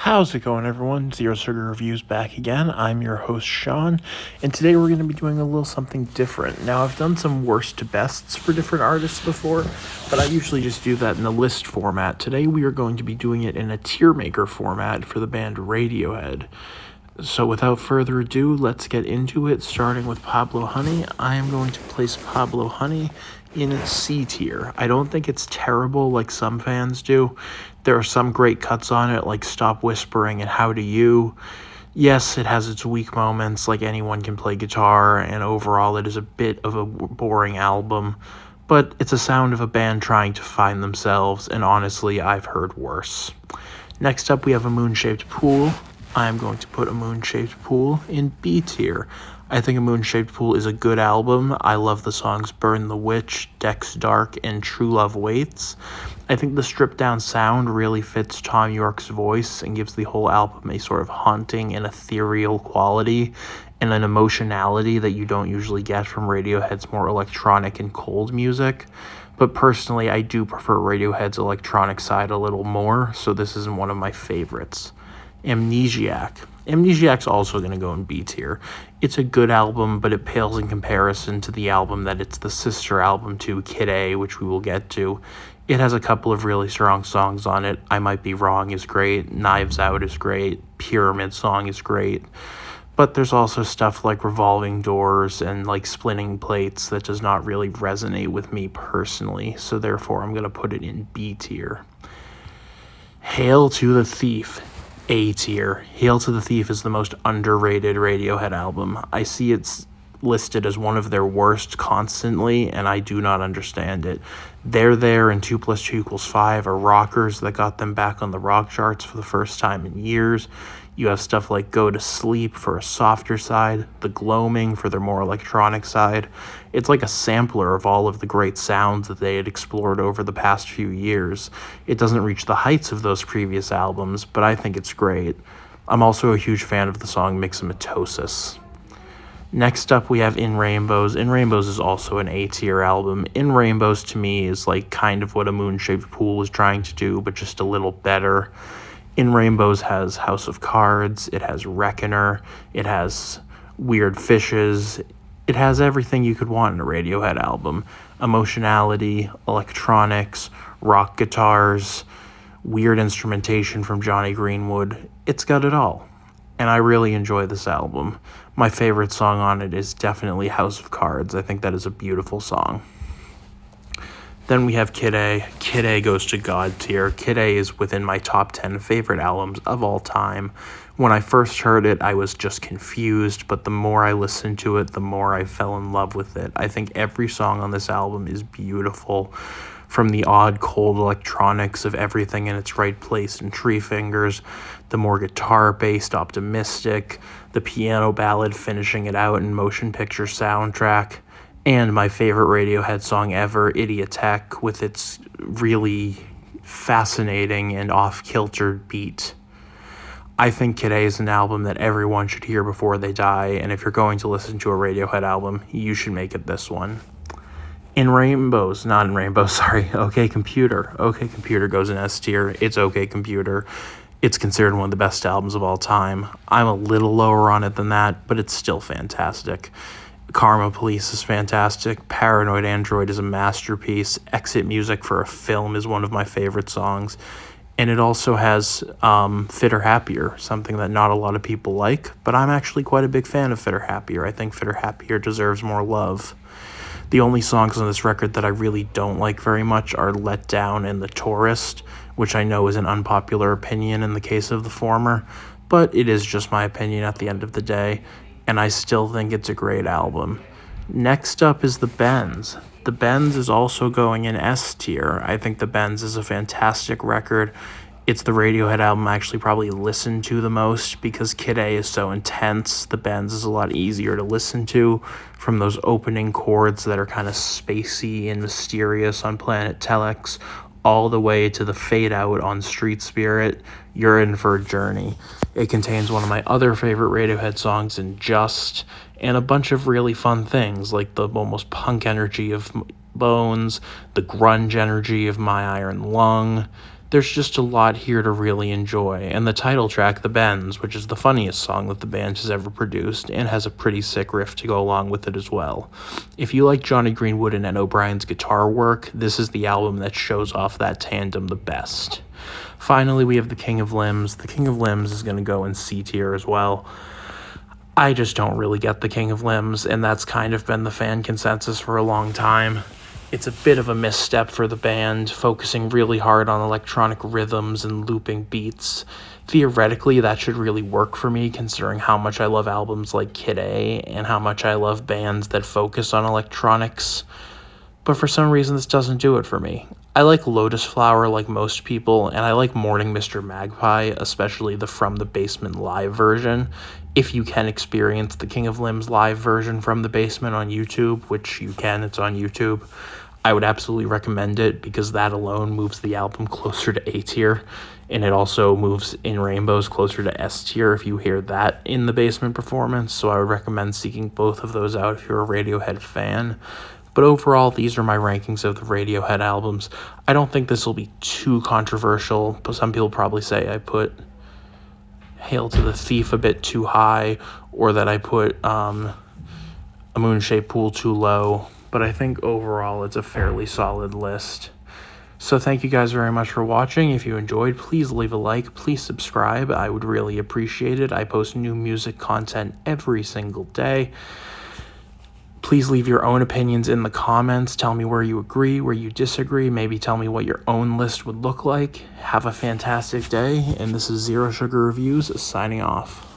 How's it going, everyone? Zero Sugar Reviews back again. I'm your host, Sean, and today we're going to be doing a little something different. Now, I've done some worst to bests for different artists before, but I usually just do that in a list format. Today, we are going to be doing it in a tier maker format for the band Radiohead. So without further ado, let's get into it, starting with Pablo Honey. I am going to place Pablo Honey in C tier. I don't think it's terrible like some fans do. There are some great cuts on it, like Stop Whispering and How Do You. Yes, it has its weak moments, like anyone can play guitar, and overall it is a bit of a boring album, but it's a sound of a band trying to find themselves, and honestly, I've heard worse. Next up, we have A Moon-Shaped Pool. I'm going to put A Moon-Shaped Pool in B tier. I think A Moon-Shaped Pool is a good album. I love the songs Burn the Witch, Deck's Dark, and True Love Waits. I think the stripped-down sound really fits Tom York's voice and gives the whole album a sort of haunting and ethereal quality and an emotionality that you don't usually get from Radiohead's more electronic and cold music. But personally, I do prefer Radiohead's electronic side a little more, so this isn't one of my favorites. Amnesiac. Amnesiac's also going to go in B tier. It's a good album, but it pales in comparison to the album that it's the sister album to, Kid A, which we will get to. It has a couple of really strong songs on it. I Might Be Wrong is great. Knives Out is great. Pyramid Song is great. But there's also stuff like Revolving Doors and like Splitting Plates that does not really resonate with me personally. So therefore, I'm going to put it in B tier. Hail to the Thief. A tier. Hail to the Thief is the most underrated Radiohead album. I see it's listed as one of their worst constantly, and I do not understand it. They're There and 2 + 2 = 5 are rockers that got them back on the rock charts for the first time in years. You have stuff like Go to Sleep for a softer side, The Gloaming for their more electronic side. It's like a sampler of all of the great sounds that they had explored over the past few years. It doesn't reach the heights of those previous albums, but I think it's great. I'm also a huge fan of the song Myxomatosis. Next up, we have In Rainbows. In Rainbows is also an A-tier album. In Rainbows, to me, is like kind of what A Moon-Shaped Pool was trying to do, but just a little better. In Rainbows has House of Cards, it has Reckoner, it has Weird Fishes, it has everything you could want in a Radiohead album. Emotionality, electronics, rock guitars, weird instrumentation from Johnny Greenwood. It's got it all. And I really enjoy this album. My favorite song on it is definitely House of Cards. I think that is a beautiful song. Then we have Kid A. Kid A goes to God tier. Kid A is within my top 10 favorite albums of all time. When I first heard it, I was just confused, but the more I listened to it, the more I fell in love with it. I think every song on this album is beautiful. From the odd, cold electronics of Everything in Its Right Place and Tree Fingers, the more guitar-based Optimistic, the piano ballad finishing it out in Motion Picture Soundtrack, and my favorite Radiohead song ever, Idioteque, with its really fascinating and off-kilter beat. I think Kid A is an album that everyone should hear before they die, and if you're going to listen to a Radiohead album, you should make it this one. OK Computer. OK Computer goes in S tier. It's OK Computer. It's considered one of the best albums of all time. I'm a little lower on it than that, but it's still fantastic. Karma Police is fantastic. Paranoid Android is a masterpiece. Exit Music for a Film is one of my favorite songs. And it also has Fitter Happier, something that not a lot of people like, but I'm actually quite a big fan of Fitter Happier. I think Fitter Happier deserves more love. The only songs on this record that I really don't like very much are Let Down and The Tourist, which I know is an unpopular opinion in the case of the former, but it is just my opinion at the end of the day, and I still think it's a great album. Next up is The Benz. The Benz is also going in S tier. I think The Benz is a fantastic record. It's the Radiohead album I actually probably listen to the most because Kid A is so intense. The Benz is a lot easier to listen to, from those opening chords that are kind of spacey and mysterious on Planet Telex, all the way to the fade out on Street Spirit. You're in for a journey. It contains one of my other favorite Radiohead songs in Just, and a bunch of really fun things like the almost punk energy of Bones, the grunge energy of My Iron Lung, There's just a lot here to really enjoy, and the title track, The Benz, which is the funniest song that the band has ever produced, and has a pretty sick riff to go along with it as well. If you like Johnny Greenwood and Ed O'Brien's guitar work, this is the album that shows off that tandem the best. Finally, we have The King of Limbs. The King of Limbs is going to go in C tier as well. I just don't really get The King of Limbs, and that's kind of been the fan consensus for a long time. It's a bit of a misstep for the band, focusing really hard on electronic rhythms and looping beats. Theoretically, that should really work for me, considering how much I love albums like Kid A and how much I love bands that focus on electronics. But for some reason, this doesn't do it for me. I like Lotus Flower like most people, and I like Morning Mr. Magpie, especially the From the Basement live version. If you can experience the King of Limbs live version from the basement on YouTube, which you can, it's on YouTube, I would absolutely recommend it because that alone moves the album closer to A tier, and it also moves In Rainbows closer to S tier if you hear that in the basement performance. So I would recommend seeking both of those out if you're a Radiohead fan. But overall, these are my rankings of the Radiohead albums. I don't think this will be too controversial, but some people probably say I put Hail to the Thief a bit too high, or that I put A Moon-Shaped Pool too low. But I think overall it's a fairly solid list. So thank you guys very much for watching. If you enjoyed, please leave a like, please subscribe. I would really appreciate it. I post new music content every single day. Please leave your own opinions in the comments. Tell me where you agree, where you disagree. Maybe tell me what your own list would look like. Have a fantastic day, and this is Zero Sugar Reviews signing off.